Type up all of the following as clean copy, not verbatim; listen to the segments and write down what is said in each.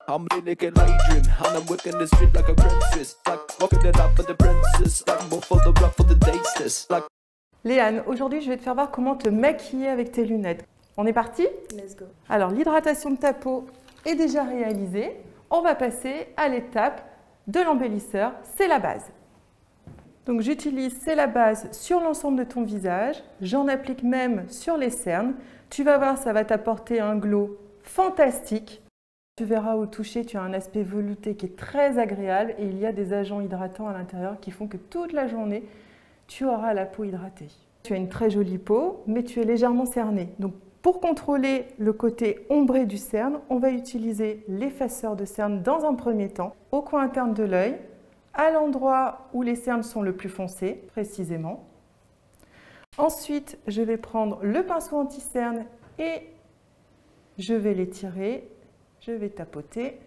I'm like an Adrian, and I'm working the street like a princess, like walking it out for the princess, like more for the rap for the daysters, like. Léane, aujourd'hui je vais te faire voir comment te maquiller avec tes lunettes. On est parti? Let's go. Alors l'hydratation de ta peau est déjà réalisée. On va passer à l'étape de l'embellisseur, c'est la base. Donc j'utilise c'est la base sur l'ensemble de ton visage. J'en applique même sur les cernes. Tu vas voir, ça va t'apporter un glow fantastique. Tu verras au toucher, tu as un aspect velouté qui est très agréable et il y a des agents hydratants à l'intérieur qui font que toute la journée, tu auras la peau hydratée. Tu as une très jolie peau, mais tu es légèrement cerné. Donc, pour contrôler le côté ombré du cerne, on va utiliser l'effaceur de cerne dans un premier temps, au coin interne de l'œil, à l'endroit où les cernes sont le plus foncées, précisément. Ensuite, je vais prendre le pinceau anti-cerne et je vais l'étirer, je vais tapoter.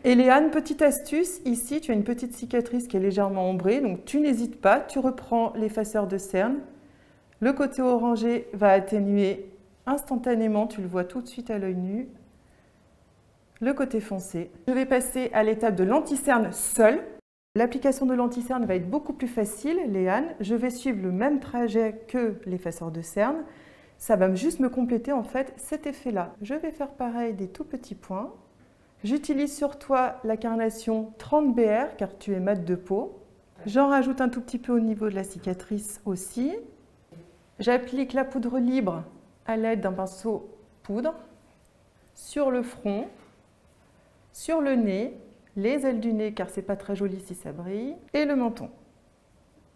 Et Léane, petite astuce, ici tu as une petite cicatrice qui est légèrement ombrée, donc tu n'hésites pas, tu reprends l'effaceur de cerne. Le côté orangé va atténuer instantanément, tu le vois tout de suite à l'œil nu. Le côté foncé. Je vais passer à l'étape de l'anti-cerne seul. L'application de l'anti-cerne va être beaucoup plus facile, Léane. Je vais suivre le même trajet que l'effaceur de cerne. Ça va juste me compléter en fait cet effet-là. Je vais faire pareil des tout petits points. J'utilise sur toi la carnation 30 BR car tu es mat de peau. J'en rajoute un tout petit peu au niveau de la cicatrice aussi. J'applique la poudre libre à l'aide d'un pinceau poudre sur le front, sur le nez, les ailes du nez car c'est pas très joli si ça brille, et le menton.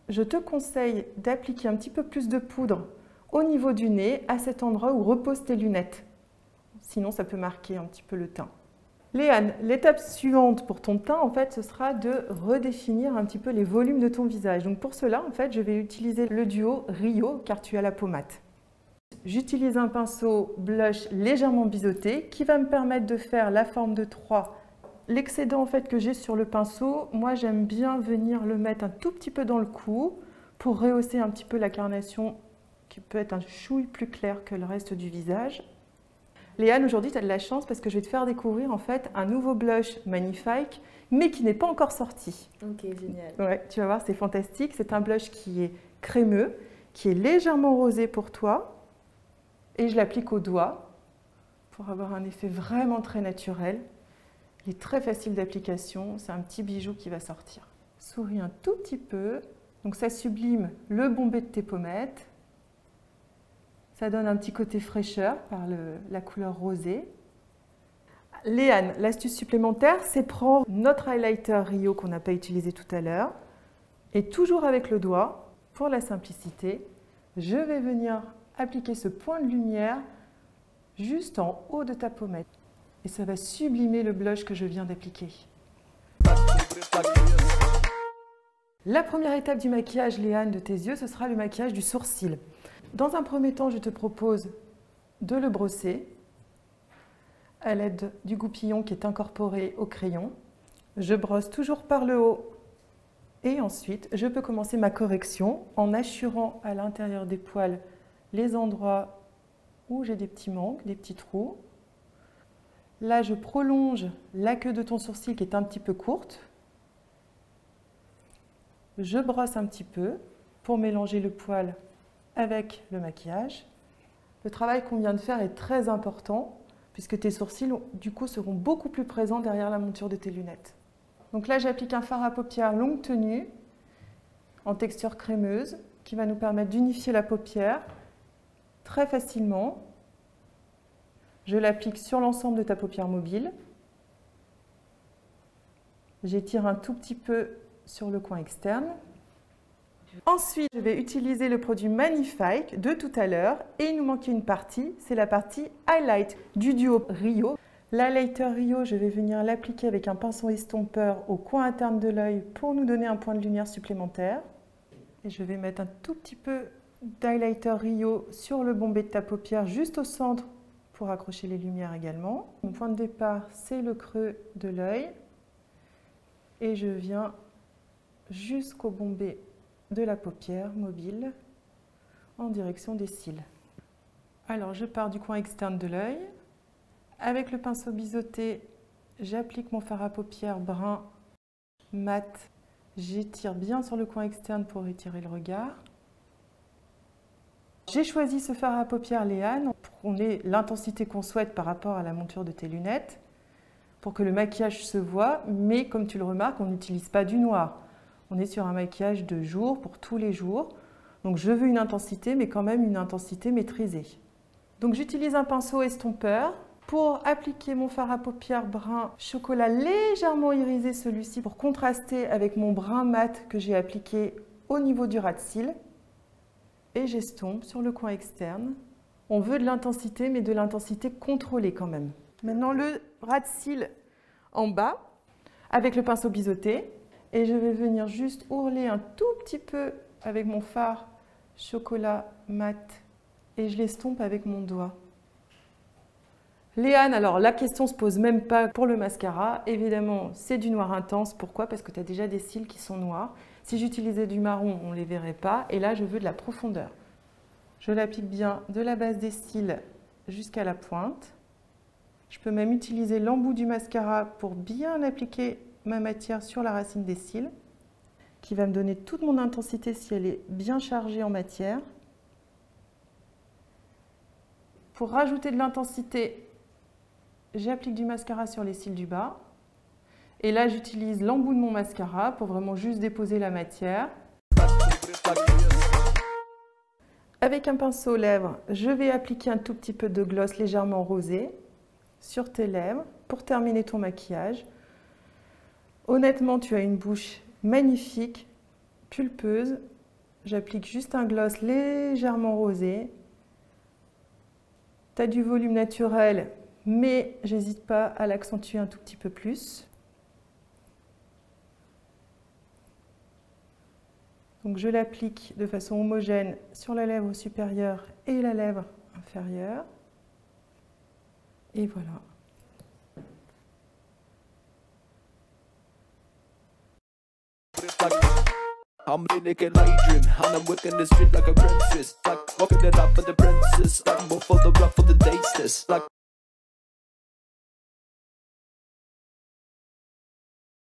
Je te conseille d'appliquer un petit peu plus de poudre au niveau du nez, à cet endroit où reposent tes lunettes. Sinon, ça peut marquer un petit peu le teint. Léane, l'étape suivante pour ton teint, en fait, ce sera de redéfinir un petit peu les volumes de ton visage. Donc pour cela, en fait, je vais utiliser le duo Rio, car tu as la peau mate. J'utilise un pinceau blush légèrement biseauté qui va me permettre de faire la forme de 3. L'excédent en fait que j'ai sur le pinceau, moi j'aime bien venir le mettre un tout petit peu dans le cou pour rehausser un petit peu la carnation qui peut être un chouille plus clair que le reste du visage. Léane, aujourd'hui, tu as de la chance parce que je vais te faire découvrir en fait un nouveau blush magnifique, mais qui n'est pas encore sorti. Ok, génial. Ouais, tu vas voir, c'est fantastique. C'est un blush qui est crémeux, qui est légèrement rosé pour toi. Et je l'applique au doigt pour avoir un effet vraiment très naturel. Il est très facile d'application. C'est un petit bijou qui va sortir. Souris un tout petit peu. Donc ça sublime le bombé de tes pommettes. Ça donne un petit côté fraîcheur par la couleur rosée. Léane, l'astuce supplémentaire, c'est prendre notre highlighter Rio qu'on n'a pas utilisé tout à l'heure. Et toujours avec le doigt, pour la simplicité, je vais venir appliquer ce point de lumière juste en haut de ta pommette. Et ça va sublimer le blush que je viens d'appliquer. La première étape du maquillage, Léane, de tes yeux, ce sera le maquillage du sourcil. Dans un premier temps, je te propose de le brosser à l'aide du goupillon qui est incorporé au crayon. Je brosse toujours par le haut et ensuite, je peux commencer ma correction en assurant à l'intérieur des poils les endroits où j'ai des petits manques, des petits trous. Là, je prolonge la queue de ton sourcil qui est un petit peu courte. Je brosse un petit peu pour mélanger le poil avec le maquillage. Le travail qu'on vient de faire est très important puisque tes sourcils, du coup, seront beaucoup plus présents derrière la monture de tes lunettes. Donc là, j'applique un fard à paupières longue tenue en texture crémeuse qui va nous permettre d'unifier la paupière très facilement. Je l'applique sur l'ensemble de ta paupière mobile. J'étire un tout petit peu sur le coin externe. Ensuite, je vais utiliser le produit Magnifique de tout à l'heure et il nous manquait une partie, c'est la partie Highlight du duo Rio. L'highlighter Rio, je vais venir l'appliquer avec un pinceau estompeur au coin interne de l'œil pour nous donner un point de lumière supplémentaire. Et je vais mettre un tout petit peu d'highlighter Rio sur le bombé de ta paupière juste au centre pour accrocher les lumières également. Mon point de départ, c'est le creux de l'œil et je viens jusqu'au bombé de la paupière mobile en direction des cils. Alors je pars du coin externe de l'œil, Avec le pinceau biseauté, j'applique mon fard à paupières brun mat. J'étire bien sur le coin externe pour étirer le regard. J'ai choisi ce fard à paupières Léane pour qu'on ait l'intensité qu'on souhaite par rapport à la monture de tes lunettes, pour que le maquillage se voit, mais comme tu le remarques, on n'utilise pas du noir. On est sur un maquillage de jour pour tous les jours. Donc je veux une intensité, mais quand même une intensité maîtrisée. Donc j'utilise un pinceau estompeur pour appliquer mon fard à paupières brun chocolat légèrement irisé, celui-ci, pour contraster avec mon brun mat que j'ai appliqué au niveau du ras de cils. Et j'estompe sur le coin externe. On veut de l'intensité, mais de l'intensité contrôlée quand même. Maintenant, le ras de cils en bas, avec le pinceau biseauté. Et je vais venir juste ourler un tout petit peu avec mon fard chocolat mat. Et je l'estompe avec mon doigt. Léane, alors la question ne se pose même pas pour le mascara. Évidemment, c'est du noir intense. Pourquoi? Parce que tu as déjà des cils qui sont noirs. Si j'utilisais du marron, on ne les verrait pas. Et là, je veux de la profondeur. Je l'applique bien de la base des cils jusqu'à la pointe. Je peux même utiliser l'embout du mascara pour bien appliquer ma matière sur la racine des cils, qui va me donner toute mon intensité si elle est bien chargée en matière. Pour rajouter de l'intensité, j'applique du mascara sur les cils du bas. Et là, j'utilise l'embout de mon mascara pour vraiment juste déposer la matière. Avec un pinceau aux lèvres, je vais appliquer un tout petit peu de gloss légèrement rosé sur tes lèvres pour terminer ton maquillage. Honnêtement, tu as une bouche magnifique, pulpeuse. J'applique juste un gloss légèrement rosé. Tu as du volume naturel, mais j'hésite pas à l'accentuer un tout petit peu plus. Donc je l'applique de façon homogène sur la lèvre supérieure et la lèvre inférieure. Et voilà. I'm naked like dream, and I'm working the street like a princess. Like walking it up for the princess. Like more for the rough for the tasteless. Like